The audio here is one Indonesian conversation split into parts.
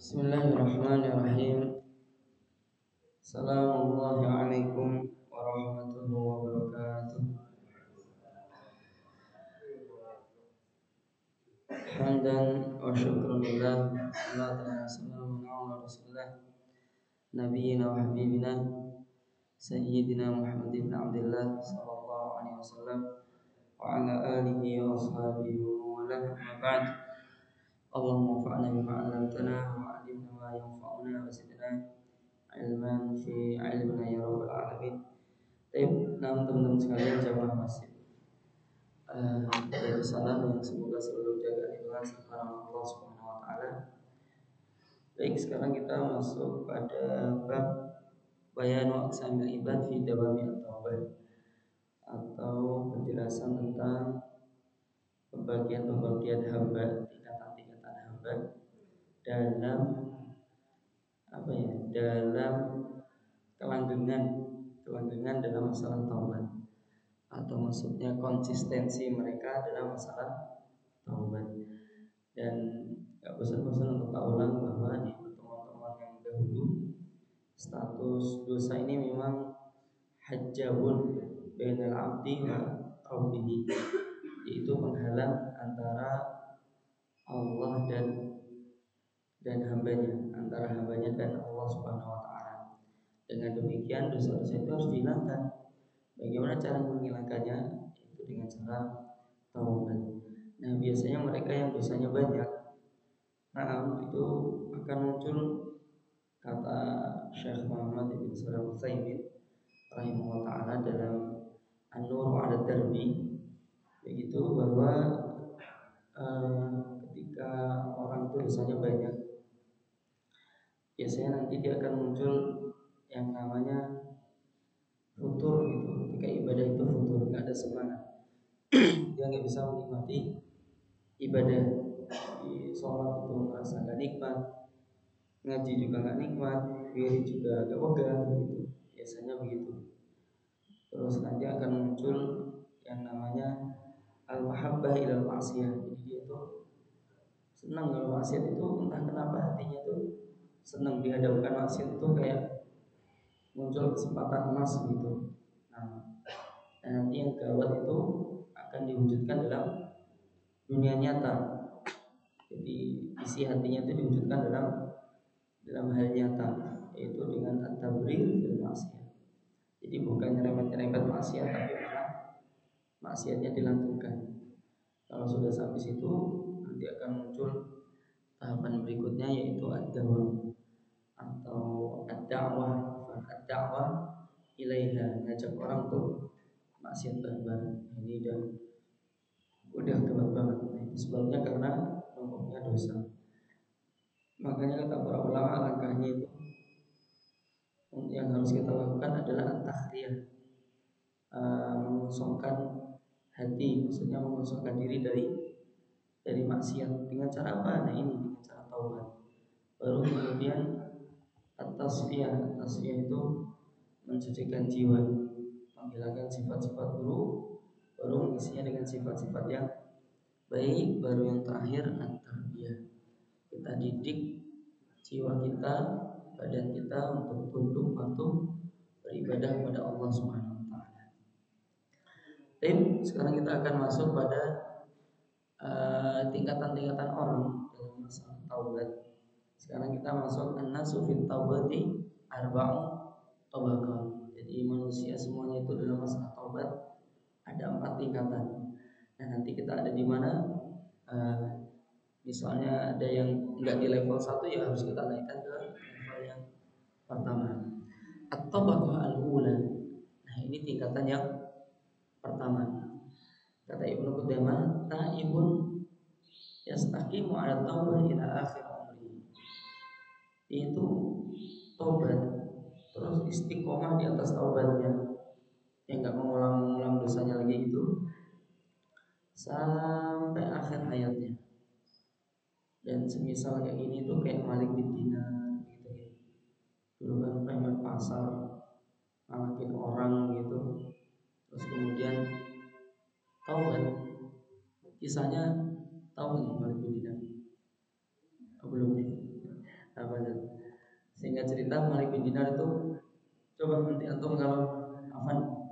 Bismillahirrahmanirrahim. Assalamualaikum warahmatullahi wabarakatuh. Hamdan wa syukran lillah, salatu wassalamu ala rasulillah, nabiyyina wa habibina sayyidina Muhammad ibn Abdullah sallallahu alaihi wasallam wa ala alihi wa ashabihi wa man amma ba'd. Allahumma anfa'na bima 'allamtana wa 'allimna ma yanfa'una wa zidna ilman fi ilmina ya rabbal alamin. Baik, teman-teman sekalian jamaah masjid dari sana yang semoga selalu jaga ikhlas karena Allah Subhanahu wa taala. Baik, sekarang kita masuk pada bab bayanu aqsamil ibad fi dawami at-taubah, atau penjelasan tentang pembagian hamba, tingkatan-tingkatan hamba dalam dalam kelanggengan dalam masalah taubat, atau maksudnya konsistensi mereka dalam masalah taubat. Dan gak bosan-bosan untuk tak ulang bahwa di pertemuan-pertemuan yang dahulu status dosa ini memang hajjabun bainal abdi wa rabbih, yaitu penghalang antara Allah dan hambanya, antara hambanya dan Allah Subhanahu wa taala. Dengan demikian dosa-dosa itu harus dihilangkan. Bagaimana cara menghilangkannya? Itu dengan cara taubat. Nah, biasanya mereka yang dosanya banyak, itu akan muncul, kata Syekh Muhammad bin Shalih Al-Utsaimin rahimahullah taala dalam An-Nur 'ala Darbi, begitu bahwa ketika orang itu dosanya banyak, biasanya nanti dia akan muncul yang namanya futur gitu. Ketika ibadah itu futur, nggak ada semangat, dia nggak bisa menikmati ibadah. Di sholat itu merasa nggak nikmat, ngaji juga nggak nikmat, wirid juga agak wegah gitu. Biasanya begitu. Terus nanti akan muncul yang namanya al-mahabbah ilal ma'siyah. Jadi dia itu senang kalau maksiat itu, entah kenapa hatinya tuh senang dihadapkan maksiat itu, kayak muncul kesempatan emas gitu. Nah, nanti yang gawat itu akan diwujudkan dalam dunia nyata. Jadi isi hatinya itu diwujudkan dalam hal nyata, yaitu dengan at-tabrir fil maksiat. Jadi bukan nyerempet-nyerempet maksiat, tapi malah maksiatnya dilanggengkan. Kalau sudah sampai situ, nanti akan muncul tahapan berikutnya, yaitu ad-dawam atau ad-da'wah. Ad-da'wah ilaiha, ngajak orang tuh maksiat barbar. Ini udah gawat banget. Nah, itu sebabnya karena numpuknya dosa. Makanya kata para ulama, langkahnya itu yang harus kita lakukan adalah at-takhliyah, mengosongkan hati, maksudnya mengosongkan diri dari maksiat. Dengan cara apa? Nah, ini dengan cara taubat. Baru kemudian at-tasfiyah. Tasfiyah itu mensucikan jiwa, menghilangkan sifat-sifat buruk, baru mengisinya dengan sifat-sifat yang baik. Baru yang terakhir at-tarbiyah. Kita didik jiwa kita, badan kita untuk tunduk patuh beribadah kepada Allah Subhanahu wa taala. Sekarang kita akan masuk pada tingkatan-tingkatan orang dalam masalah taubat. Sekarang kita masuk an-nasu fit taubati arba'u tabaqat. Jadi manusia semuanya itu dalam masalah taubat ada 4 tingkatan. Nah, nanti kita ada di mana? Misalnya ada yang nggak di level 1, ya harus kita naikkan ke level yang pertama. At-tabaqah al-ula. Nah, ini tingkatan yang pertama. Kata Ibnu Qudamah, taibun yastaqimu 'ala taubah ila akhir umri. Itu tobat terus istiqomah di atas taubatnya, yang enggak mengulang-ulang dosanya lagi itu sampai akhir hayatnya. Dan semisal kayak gini tuh kayak Malik bin Dinar gitu ya. Dulu kan preman pasar, ngalahin orang gitu. Terus kemudian taubat. Kisahnya tahu nggak Malik bin Dinar? Belum nih. Apa itu? Sehingga cerita Malik bin Dinar itu, coba nanti antum kalau Afan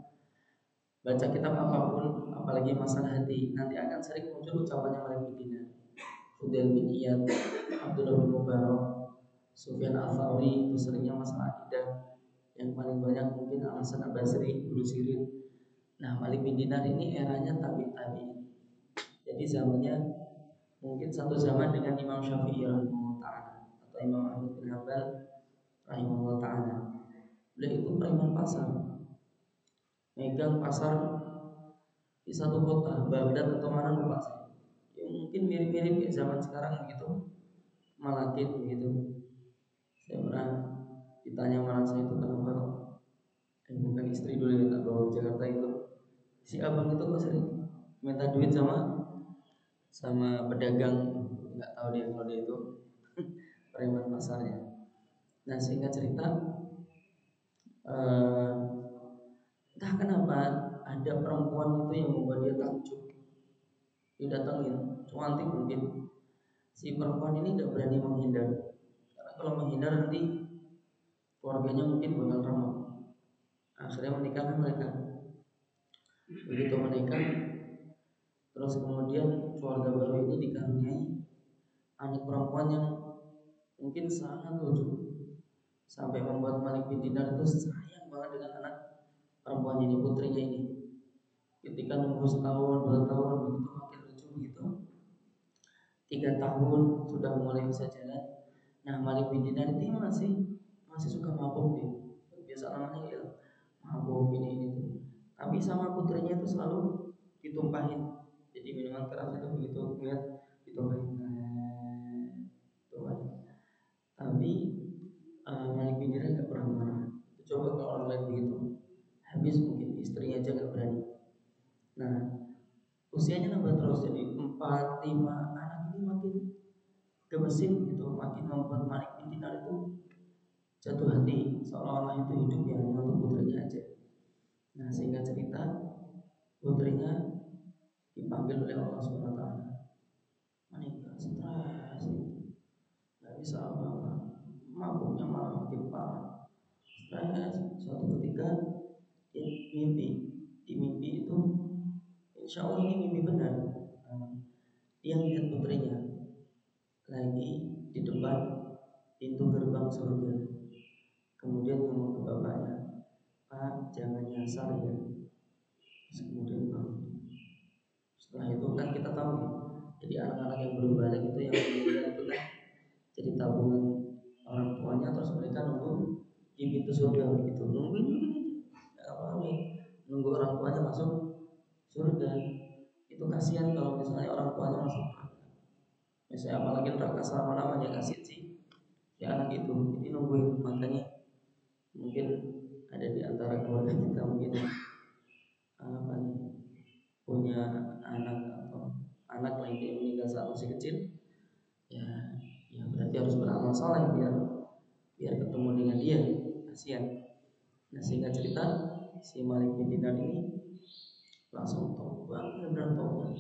baca kitab apapun, apalagi masalah hati, nanti akan sering muncul ucapannya Malik bin Dinar, Fudail bin Iyad, Abdullah bin Mubarak, Sufyan Al-Thawri. Itu seringnya masalah akidah. Yang paling banyak mungkin Al-Hasan Al-Basri, Ibnu Sirin. Nah, Malik bin Dinar ini eranya tabi. Jadi zamannya mungkin satu zaman dengan Imam Syafi'i rahimahullah taala atau Imam Ahmad bin Hanbal rahimahullah taala. Beliau itu preman pasar, megang pasar di satu kota, Baghdad atau mana lupa saya. Ya, mungkin mirip-mirip kayak zaman sekarang begitu, Malakit begitu. Saya pernah ditanya sama saya itu kenapa bukan istri dulu yang tak bawa ke Jakarta itu. Si abang itu kok sering minta duit sama pedagang, nggak tahu dia kalau dia itu preman pasarnya. Nah, singkat cerita, eh, entah kenapa ada perempuan itu yang membuat dia takjub. Didatengin, cantik mungkin. Si perempuan ini nggak berani menghindar, karena kalau menghindar nanti keluarganya mungkin bakal ramah. Akhirnya menikahlah mereka. Begitu menikah, terus kemudian keluarga baru ini dikaruniai anak perempuan yang mungkin sangat lucu, sampai membuat Malik bin Dinar itu sayang banget dengan anak perempuan ini, putrinya ini. Ketika nunggu setahun, 2 tahun, begitu makin lucu begitu. 3 tahun sudah mulai bisa jalan. Nah, Malik bin Dinar itu masih suka mabuk dia. Biasa namanya ya mabuk ini tuh. Tapi sama putrinya itu selalu ditumpahin. Jadi minuman keras itu begitu lihat ditumpahin. Tumpahin. Tapi Malik bin Dinar nggak pernah marah. Coba kalau orang lain begitu, habis mungkin istrinya aja nggak berani. Nah, usianya nambah terus, jadi 4, 5 anak ini makin gemesin gitu, makin membuat Malik bin Dinar itu jatuh hati, seolah-olah itu hidup ya hanya untuk putrinya aja. Nah, sehingga cerita putrinya dipanggil oleh Allah Subhanahu Wa Taala, menikah stres, nggak bisa apa-apa, mabuknya malah makin parah, stres. Suatu ketika di mimpi itu, insya Allah ini mimpi benar. Dia melihat putrinya lagi di depan pintu gerbang surga. Kemudian ngomong ke bapaknya, "Pak, jangan nyasar ya." Terus kemudian bangun. Setelah itu kan kita tahu ya, jadi anak-anak yang belum balik itu yang meninggal itu kan jadi tabungan orang tuanya, terus mereka nunggu di pintu surga begitu, nungguin apa nunggu orang tuanya masuk surga. Itu kasihan kalau misalnya orang tuanya masuk neraka. Misalnya apalagi neraka selama-lamanya, kasihan sih ya anak itu. Jadi nungguin, makanya mungkin ada di antara keluarga kita mungkin apa nih, punya anak atau anak lain yang meninggal saat masih kecil, ya berarti harus beramal soleh biar ketemu dengan dia, kasihan. Nah, sehingga cerita si Malik bin Dinar ini langsung tobat, benar-benar tobat,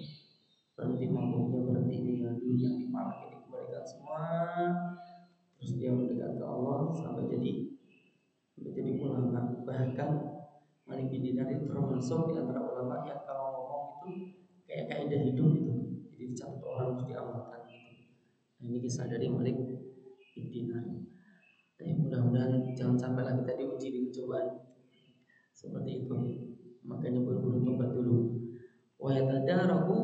berhenti mabuknya, berhenti dengan duit yang dipakai dikembalikan semua, terus dia mendekat ke Allah sampai jadi ulama. Bahkan Malik bin Dinar itu termasuk di antara ulama yang kalau ngomong itu kayak kaidah hidup gitu, jadi dicatat orang terus diamalkan gitu. Nah, ini kisah dari Malik bin Dinar. Tapi mudah-mudahan jangan sampailah kita diuji dengan cobaan seperti itu. Makanya buru-buru tobat dulu. Wa yatadaraku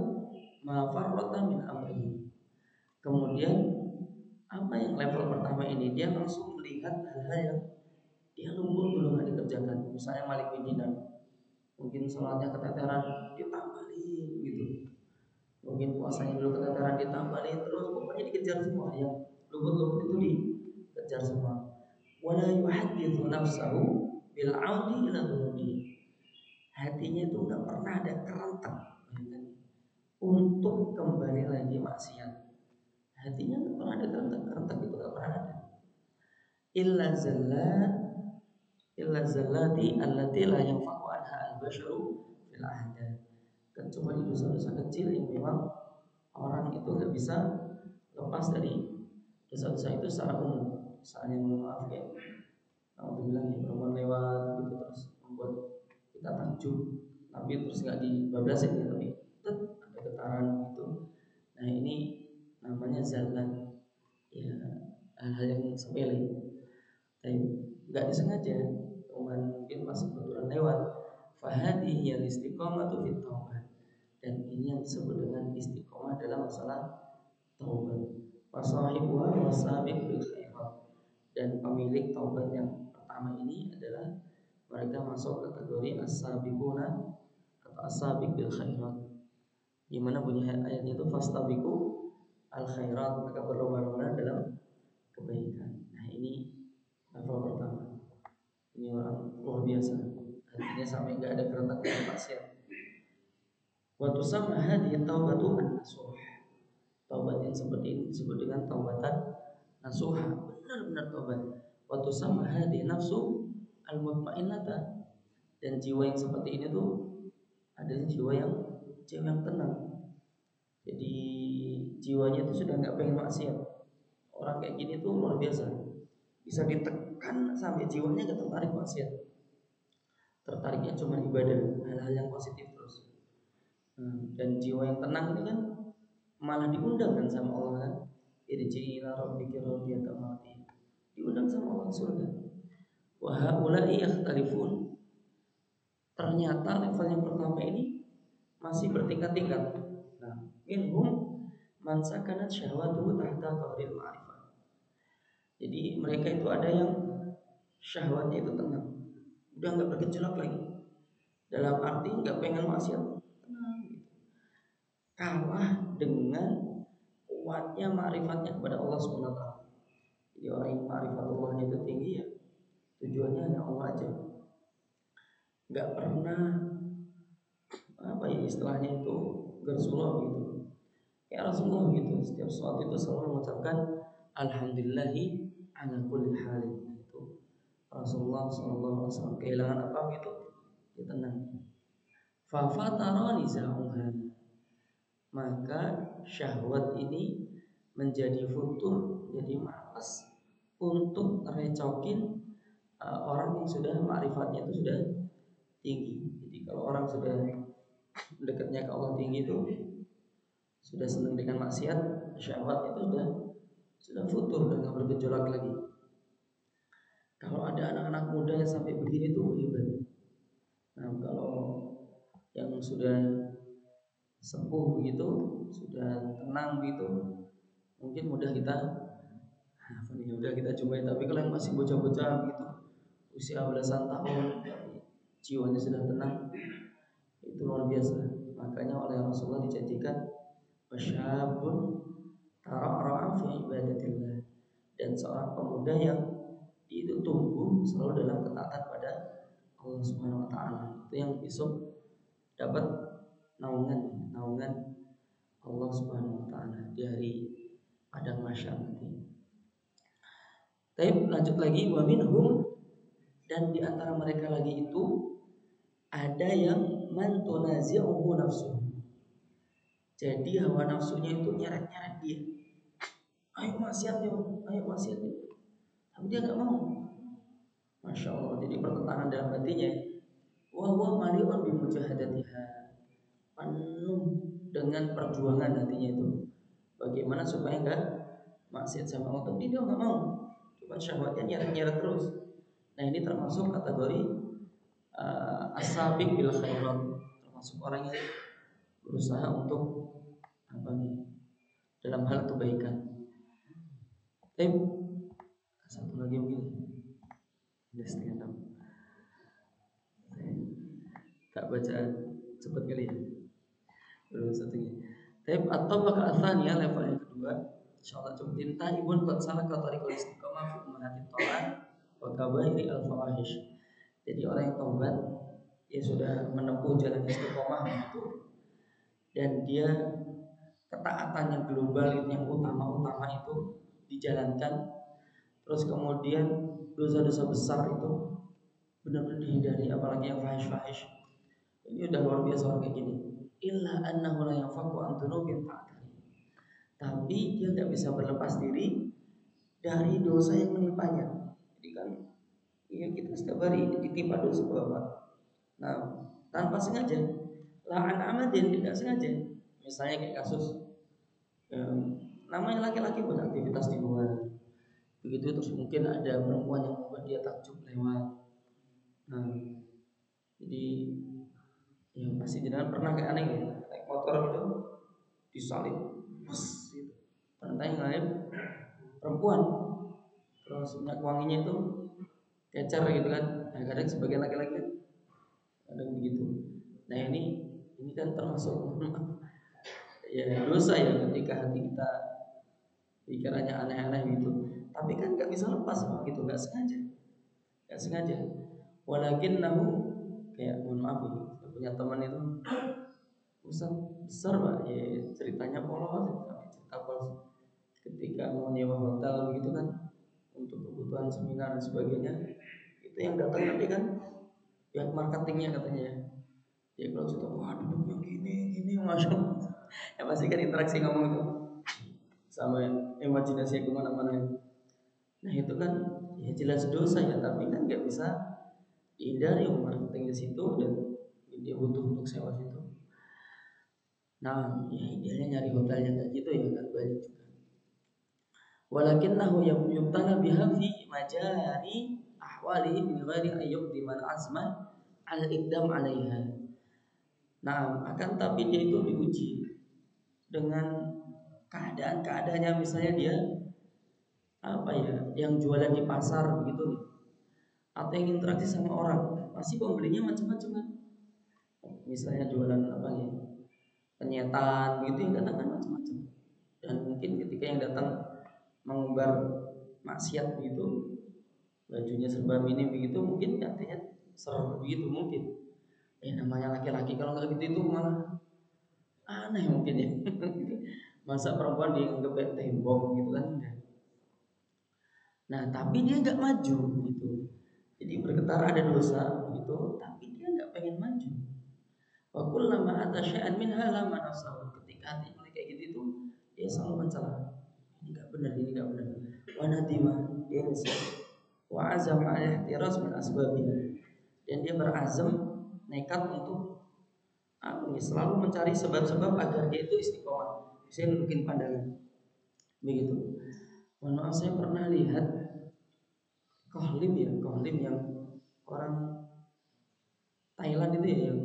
ma farrata min amrihi. Kemudian apa yang level pertama ini, dia langsung melihat hal-hal yang dia lembur dulu nggak dikerjakan. Misalnya Malik bin Dinar, mungkin sholatnya keteteran ditambahin gitu, mungkin puasanya dulu keteteran ditambahin, terus pokoknya dikejar semua yang lembut-lembut itu dikejar semua. Wala yuhaditsu nafsahu bil 'audi ila dhunubi. Hatinya itu nggak pernah ada kerentak untuk kembali lagi maksiat. Hatinya nggak pernah ada kerentak itu nggak pernah ada. Illa zallati allati la yanfa'u anha al-basharu fil ahdath. Kecuali dosa-dosa kecil yang memang orang itu nggak bisa lepas dari dosa-dosa itu secara umum. misalnya maaf ya, aku bilang ya perempuan lewat gitu terus membuat kita takjub, tapi terus nggak dibablasin ya, tapi tetap ada getaran gitu. Nah ini namanya zallat, ya hal-hal yang sepele, tapi nggak disengaja, mungkin masih kebetulan lewat. Fahadi ya istiqomatu fit taubah, dan ini yang disebut dengan istiqomah dalam masalah taubat. Wasahibuha wasabiq bil khairat, dan pemilik taubat yang pertama ini adalah mereka masuk kategori as-sabiquna atau as-sabiq bil khairat. Di mana bunyi ayatnya itu fastabiqu al khairat, maka berlomba-lomba dalam kebaikan. Nah ini level pertama. Ini orang luar biasa. Artinya sampai nggak ada keretak dari maksiat. Wa tusamma hadhihi taubatu an-nasuh. Taubat yang seperti ini disebut dengan taubatan nasuha, benar-benar taubat. Wa tusamma hadhihi nafsu al-mutmainnata, dan jiwa yang seperti ini tuh adalah jiwa yang tenang. Jadi jiwanya itu sudah nggak pengen maksiat. Orang kayak gini tuh luar biasa. Bisa ditekan sampai jiwanya nggak tertarik maksiat. Tertariknya cuma ibadah, hal-hal yang positif terus. Dan jiwa yang tenang ini kan malah diundang kan sama Allah kan. Irji'i ila rabbika radiyatan mardiyah. Diundang sama Allah surga. Wa haula'i yakhtalifun. Ternyata level yang pertama ini masih bertingkat-tingkat. Nah, minhum man sakanat syahwatuhu tahta qahril ma'rifah. Jadi mereka itu ada yang syahwatnya itu tenang, udah nggak bergejolak lagi. Dalam arti nggak pengen maksiat, tenang gitu. Kalah dengan kuatnya ma'rifatnya kepada Allah SWT. Jadi orang yang ma'rifatullahnya itu tinggi ya, tujuannya hanya Allah aja. Nggak pernah apa ya istilahnya itu gersuloh gitu. Kayak Rasulullah gitu, setiap sesuatu itu selalu mengucapkan alhamdulillahi ala kulli halin. Itu Rasulullah SAW kehilangan apa gitu, dia tenang. Fa fatarani zauha, maka syahwat ini menjadi futur, jadi malas untuk recokin orang yang sudah ma'rifatnya itu sudah tinggi. Jadi kalau orang sudah dekatnya ke Allah tinggi itu sudah senang dengan maksiat, syahwat itu sudah futur dan nggak bergejolak lagi. Kalau ada anak-anak muda yang sampai begini tuh hebat. Nah kalau yang sudah sepuh begitu, sudah tenang gitu, mungkin mudah kita mudah kita jumpai. Tapi kalau yang masih bocah-bocah gitu, usia belasan tahun, jiwanya sudah tenang, itu luar biasa. Makanya oleh Rasulullah dijanjikan wasyabun tara'ra'a fi ibadatillah, dan seorang pemuda yang itu tumbuh selalu dalam ketaatan pada Allah Subhanahu wa taala. Itu yang besok dapat naungan Allah Subhanahu wa taala di hari padang mahsyar nanti. Tapi lanjut lagi, wa minhum, dan di antara mereka lagi itu ada yang man tunazi'uhu nafsuhu. Jadi hawa nafsunya itu nyeret-nyeret dia. Ayo maksiat yuk, ayo maksiat yuk. Tapi dia nggak mau. Masya Allah, jadi pertentangan dalam hatinya. Wa huwa mali'un bi mujahadatiha, penuh dengan perjuangan hatinya itu. Bagaimana supaya nggak maksiat sama Allah, tapi dia nggak mau. Cuma syahwatnya nyeret-nyeret terus. Nah ini termasuk kategori as-sabiq bil khairat, termasuk orang yang berusaha untuk apa nih, dalam hal kebaikan. Tapi satu lagi mungkin udah setengah jam. Tak baca cepat kali ya. Belum satu lagi. Tapi atau bakal asalnya level yang kedua, insyaallah cobain taibun qad salaka tariqul istiqamah fi ummahatit ta'at wa kabairi al-fawahish. Jadi orang yang taubat, dia sudah menempuh jalan istiqomah itu, dan dia ketaatan yang global itu, yang utama-utama itu dijalankan. Terus kemudian dosa-dosa besar itu benar-benar dihindari, apalagi yang fahish. Ini udah luar biasa orang kayak gini. Illa annahu la yanfaku an dzunubin ta'tari. Tapi dia nggak bisa berlepas diri dari dosa yang menimpanya. Jadi kan ya kita setiap hari ditimpa dosa Bapak. Nah, tanpa sengaja, la'an amadin tidak sengaja. Misalnya kayak kasus namanya laki-laki pun aktivitas di luar. Begitu terus mungkin ada perempuan yang membuat dia takjub lewat. Nah, jadi ya pasti jangan pernah kayak aneh ya, naik motor itu disalib, bus gitu. Ternyata yang lain perempuan, terus minyak wanginya itu kecer gitu kan. Nah, kadang sebagian laki-laki kan kadang begitu. Nah ini kan termasuk ya dosa ya ketika hati kita pikirannya aneh-aneh gitu. Tapi kan nggak bisa lepas gitu, nggak sengaja, nggak sengaja. Walakin nahu kayak mohon maaf ya, saya punya teman itu Ustaz besar pak, ya ceritanya polos, sampai cerita polos. Ketika mau nyewa hotel gitu kan, untuk kebutuhan seminar dan sebagainya, itu yang datang nanti kan pihak marketingnya katanya. Ya kalau cerita, wah duduknya gini gini, masya Allah. Ya pasti kan interaksi ngomong itu sama imajinasi kemana-mana. Nah itu kan ya jelas dosa ya, tapi kan nggak bisa dihindari marketing di situ dan dia butuh untuk sewa situ. Nah, ya idealnya nyari hotelnya kayak gitu ya kan banyak juga. Walakinnahu yubtala biha fi majari ahwalihi min ghairi ayyub di man azman al-iqdam 'alaiha. Nah, akan tapi dia itu diuji dengan keadaan-keadaannya, misalnya dia apa ya, yang jualan di pasar begitu atau yang interaksi sama orang, pasti pembelinya macam-macam kan. Misalnya jualan apa ya, penyetan gitu yang datang kan macam-macam. Dan mungkin ketika yang datang mengumbar maksiat begitu, bajunya serba minim begitu, mungkin artinya serem begitu mungkin. Namanya laki-laki kalau nggak gitu itu malah aneh mungkin ya. Masa perempuan dianggap kayak tembok gitu kan enggak. Nah tapi dia nggak maju gitu. Jadi bergetar ada dosa gitu, tapi dia nggak pengen maju. Wa kullama atasya'an minha lama nafsahu. Ketika hati mulai kayak gitu itu dia selalu mencela. Ini nggak benar, ini nggak benar. Wa nadima, dia nyesal. Wa azam ala ihtiras min asbabiha. Dan dia berazam nekat untuk selalu mencari sebab-sebab agar dia itu istiqomah. Saya nurutin pandangan. Begitu. Mohon maaf saya pernah lihat kohlim ya, kohlim yang orang Thailand itu ya, yang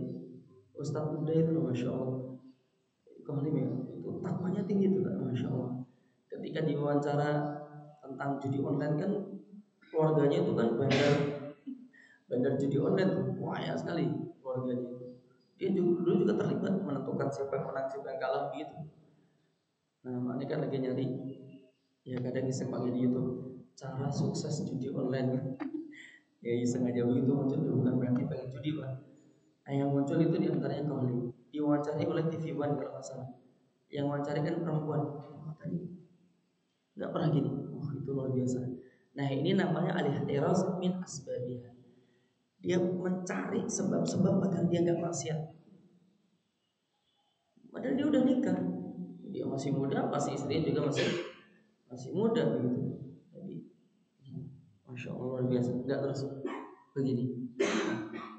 Ustadz muda itu loh, masya Allah. Kohlim ya, itu takwanya tinggi itu, masya Allah. Ketika diwawancara tentang judi online kan, keluarganya itu kan bandar bandar judi online tuh, kaya sekali keluarganya itu. Dia dulu juga terlibat menentukan siapa yang menang siapa yang kalah gitu. Nah makanya kan lagi nyari, ya kadang iseng panggil di YouTube cara sukses judi online. Ya iseng aja begitu muncul, bukan berarti pengen judi pak. Nah, yang muncul itu diantaranya Kohli, diwawancari oleh TV One kalau nggak salah. Yang wawancari kan perempuan, matanya nggak pernah gini. Itu luar biasa. Nah ini namanya al-ihtiraz min asbabiha. Dia mencari sebab-sebab agar dia nggak maksiat. Padahal dia udah nikah, dia masih muda, pasti istrinya juga masih muda begitu. Jadi, masya Allah luar biasa. Nggak terus begini.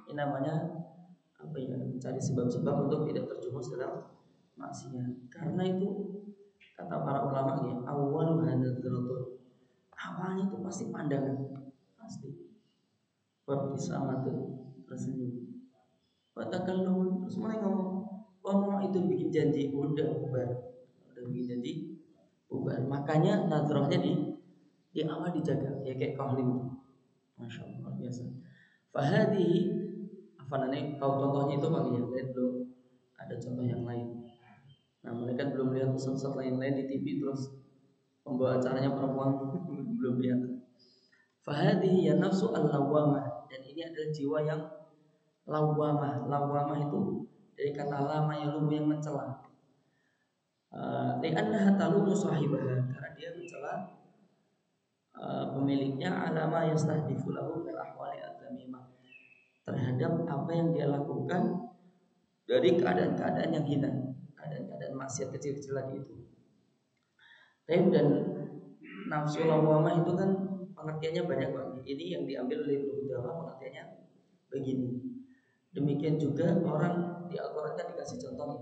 Ini namanya apa ya? Mencari sebab-sebab untuk tidak terjerumus dalam maksiat. Karena itu kata para ulama ya, awwalu hadzal awalnya itu pasti pandangan, pasti. Sama tuh tersenyum. Fatakallu terus mulai ngomong itu bikin janji udah bubar, udah bikin janji bubar. Makanya nadrohnya di awal dijaga ya kayak kohlim, masya Allah biasa. Fahadi apa namanya, tahu contohnya itu bang ya, lihat belum ada contoh yang lain. Nah mereka belum lihat ustaz lain-lain di TV terus pembawa acaranya perempuan belum lihat. Fahadi ya nafsu al-lawamah, dan ini adalah jiwa yang lawamah. Lawamah itu dari kata lama yang lumu yang mencela. Li'annaha talumu sahibaha, karena dia mencela pemiliknya alama yastahdifu lahu bil ahwali adzamimah, terhadap apa yang dia lakukan dari keadaan-keadaan yang hina, keadaan-keadaan maksiat kecil-kecil lagi itu. Dan nafsu lawamah itu kan pengertiannya banyak banget. Ini yang diambil oleh Ibnu Qudamah pengertiannya begini. Demikian juga orang di Al-Quran kan dikasih contohnya.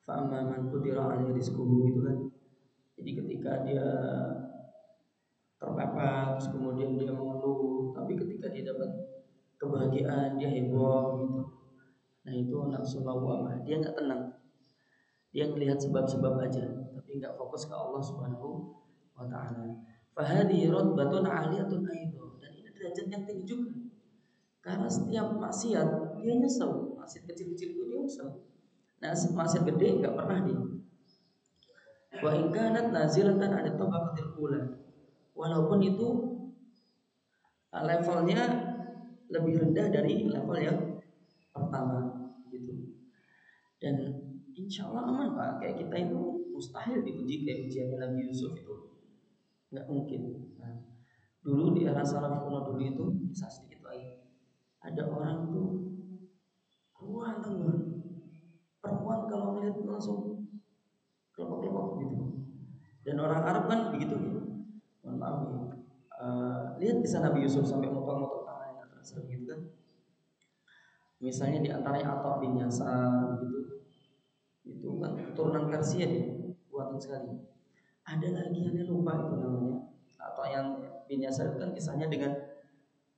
Fa'amma man qudira 'alaihi rizquhu itu kan. Jadi ketika dia terpepet, kemudian dia mengeluh, tapi ketika dia dapat kebahagiaan dia heboh gitu. Nah itu nafsu lawamah, dia nggak tenang, dia melihat sebab-sebab aja, tapi nggak fokus ke Allah Subhanahu wa Ta'ala. Fahadi rotbatun aliyatun aido, dan ini derajat yang tinggi juga, karena setiap maksiat dia nyesel, maksiat kecil-kecil itu dia nyesel. Nah maksiat gede nggak pernah dia. Wa in kanat nazilatan 'ala tabaqatil ula, walaupun itu levelnya lebih rendah dari level yang pertama gitu. Dan insya Allah aman Pak, kayak kita itu mustahil diuji kayak ujiannya Nabi Yusuf itu, nggak mungkin. Nah, dulu di era salaf kuno dulu itu bisa sedikit lagi, ada orang tuh perempuan teman, perempuan kalau melihat langsung kelopak-kelopak gitu. Dan orang Arab kan begitu ya, mohon maaf ya. Lihat kisah Nabi Yusuf sampai motong-motong tangannya terus gitu kan. Misalnya di antaranya Atta bin Yasar gitu, itu kan keturunan Persia dia, kuatan sekali. Ada lagi yang dia lupa itu namanya, atau yang bin Yasar itu kan kisahnya dengan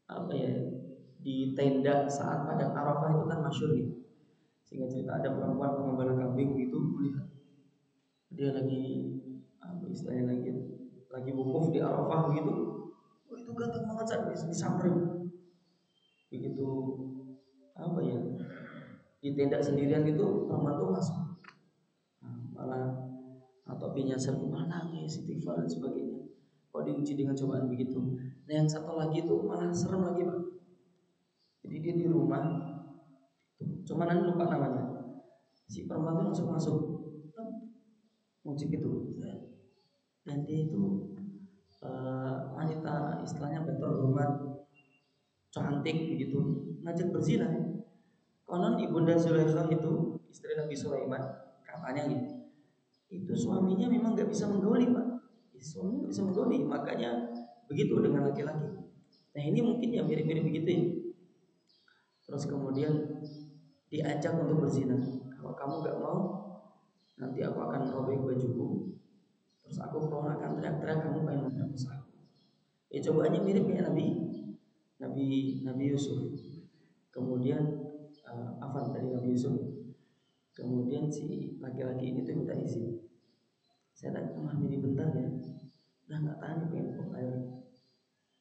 apa ya, di tenda saat padang Arafah itu kan masyhur gitu. Sehingga cerita ada perempuan pengembala kambing gitu, melihat dia lagi apa istilahnya, lagi wukuf di Arafah gitu. Oh itu ganteng banget, saat disamperin begitu apa ya, di tenda sendirian gitu, perempuan tuh masuk. Nah, malah atau binyasar malah nangis, istighfar dan sebagainya. Kok diuji dengan cobaan begitu. Nah yang satu lagi itu malah serem lagi Pak. Jadi dia di rumah, cuma nanti lupa namanya. Si perempuan itu langsung masuk, muncul itu. Dan dia itu wanita istilahnya terhormat, cantik begitu, ngajak berzina. Konon ibunda Zulaikha itu istri Nabi Sulaiman, katanya gitu, itu suaminya memang nggak bisa menggauli Pak. Suaminya nggak bisa menggauli, makanya begitu dengan laki-laki. Nah ini mungkin yang mirip-mirip begitu ya. Terus kemudian diajak untuk berzina. Kalau kamu nggak mau, nanti aku akan merobek bajuku. Terus aku keluar akan teriak-teriak, kamu pengen memperkosa aku. Ya coba aja mirip kayak Nabi Yusuf. Kemudian Afan tadi Nabi Yusuf. Kemudian si laki-laki ini tuh minta izin. Saya tak pernah jadi bentar ya. Udah nggak tahan ya, pengen buang air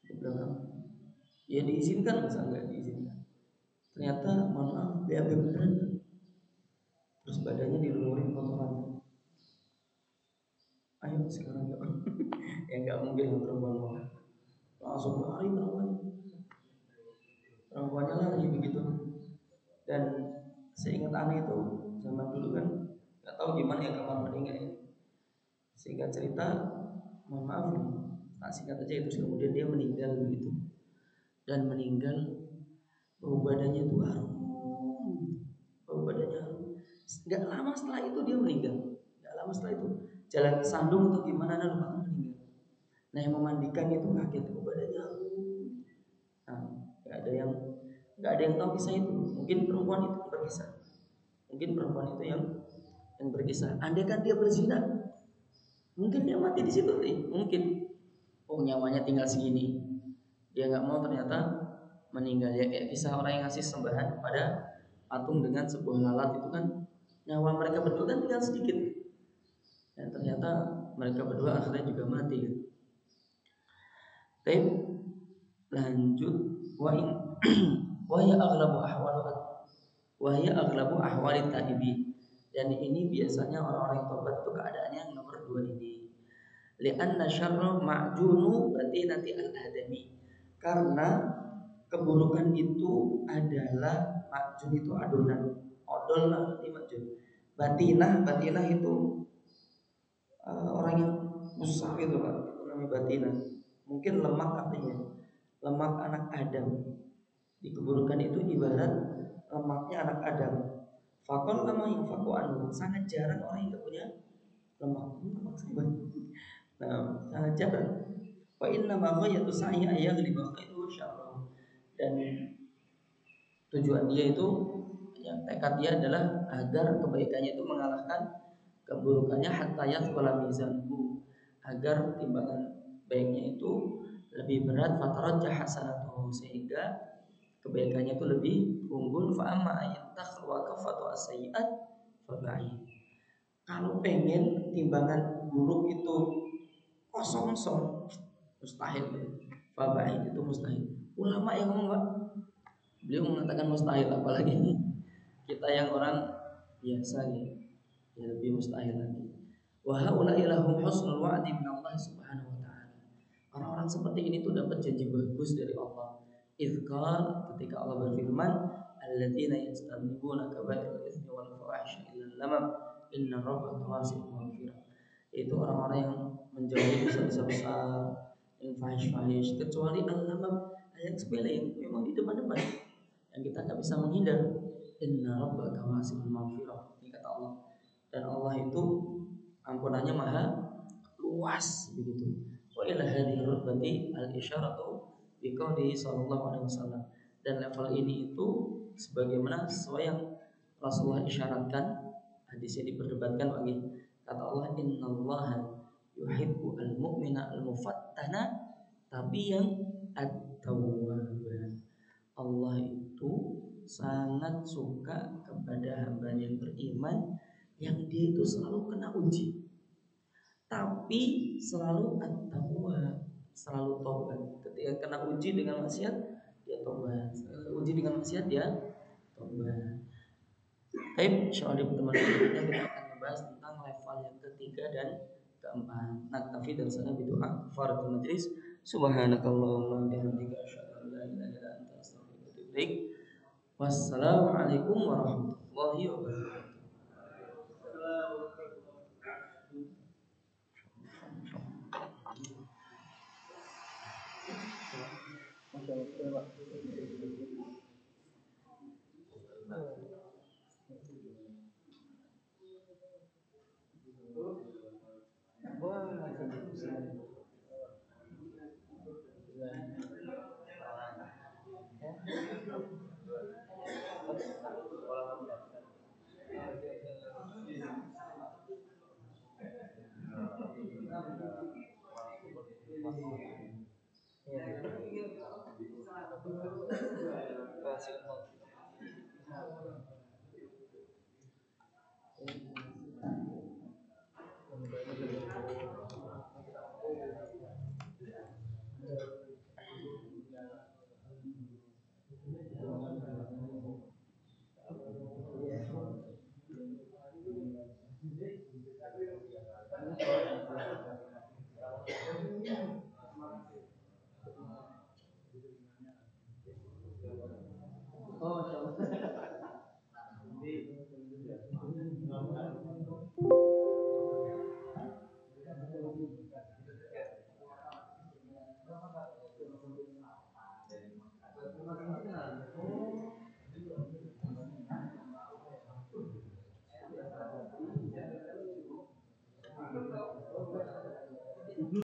di belakang. Ya diizinkan, masa nggak diizinkan. Ternyata mohon maaf BAB beneran. Terus badannya dilumurin kotoran. Ayo sekarang yuk. Ya nggak mungkin lah perempuan mau. Langsung lari perempuannya lari begitu. Dan seingat aneh itu zaman dulu kan nggak tahu gimana ya kamar mandi ya. Sehingga cerita, mohon maaf nih, tak singkat aja, terus kemudian dia meninggal begitu. Dan meninggal bau badannya itu harum, bau badannya harum. Gak lama setelah itu dia meninggal, gak lama setelah itu jalan ke sandung atau gimana dan lupa meninggal. Nah yang memandikan itu kaget, bau badannya harum. Nah, gak ada yang tahu kisah itu. Mungkin perempuan itu yang berkisah, mungkin perempuan itu yang berkisah. Andai kan dia berzina, mungkin dia mati di situ nih, mungkin. Oh nyawanya tinggal segini, dia nggak mau, ternyata meninggal. Ya kayak kisah orang yang ngasih sembahan pada patung dengan sebuah lalat itu kan, nyawa mereka berdua kan tinggal sedikit, dan ternyata mereka berdua akhirnya juga mati kan. Tapi lanjut, wa in wa ya aghlabu ahwalit taibi, dan ini biasanya orang-orang yang tobat itu keadaannya yang nomor dua ini. Lianna syarra ma'junu batinati al-adami, karena keburukan itu adalah ma'jun itu adonan, odol nanti ma'jun. Batinah itu orang yang besar gitu Pak, itu namanya batinah. Mungkin lemak artinya, lemak anak Adam. Di keburukan itu ibarat lemaknya anak Adam. Fakol lama yang fakuan, sangat jarang orang yang gak punya lemak. Nah, jangan. Wa inna ma ghayatu sa'i ayaghliba khairu syarra. Dan tujuan dia itu, yang tekad dia adalah agar kebaikannya itu mengalahkan keburukannya, hatta yathqala mizanhu, agar timbangan baiknya itu lebih berat, fatarajjah hasanatuhu, sehingga kebaikannya itu lebih unggul. Fa amma ayantakh wa kafatu as-sayyi'at fa ba'id. Kalau pengen timbangan buruk itu kosong, mustahil. Fa ba'id itu mustahil. Ulama yang ngomong, Pak, beliau mengatakan mustahil, apalagi kita yang orang biasa ya, ya lebih mustahil lagi. Wa haula'i lahum husnul wa'di min Allah Subhanahu wa taala. Orang-orang seperti ini tuh dapat janji bagus dari Allah. Izqal, ketika Allah berfirman, alladzina yajtanibuna kaba'irul itsmi wal fawahisha illa lamam inna rabbaka wasi'ul maghfirah. Itu orang-orang yang menjauhi dosa-dosa besar, yang fahish-fahish, kecuali al-lamam, yang sepele, yang memang di depan-depan, yang kita nggak bisa menghindar. Inna rabbaka wasi'ul maghfirah, ini kata Allah. Dan Allah itu ampunannya maha luas begitu. Wa ila hadhihi rutbati al-isyaratu biqauli sallallahu alaihi wasallam. Dan level ini itu sebagaimana sesuai yang Rasulullah isyaratkan. Hadisnya diperdebatkan lagi. Kata Allah, innallaha yuhibbu al-mu'mina al-mufattana, tapi yang at-tawwab. Allah itu sangat suka kepada hamba yang beriman yang dia itu selalu kena uji, tapi selalu at-tawwab, selalu tobat. Ketika kena uji dengan maksiat, dia tobat. Uji dengan maksiat, dia tobat. Baik, insyaallah di pertemuan berikutnya kita akan membahas tentang level yang ketiga dan keempat. Naktafi dari sana berdoa fardhu majlis. Subhanakallahumma bihamdika asyhadu an la ilaha illa anta astaghfiruka wa atubu ilaik. Wassalamualaikum warahmatullahi wabarakatuh.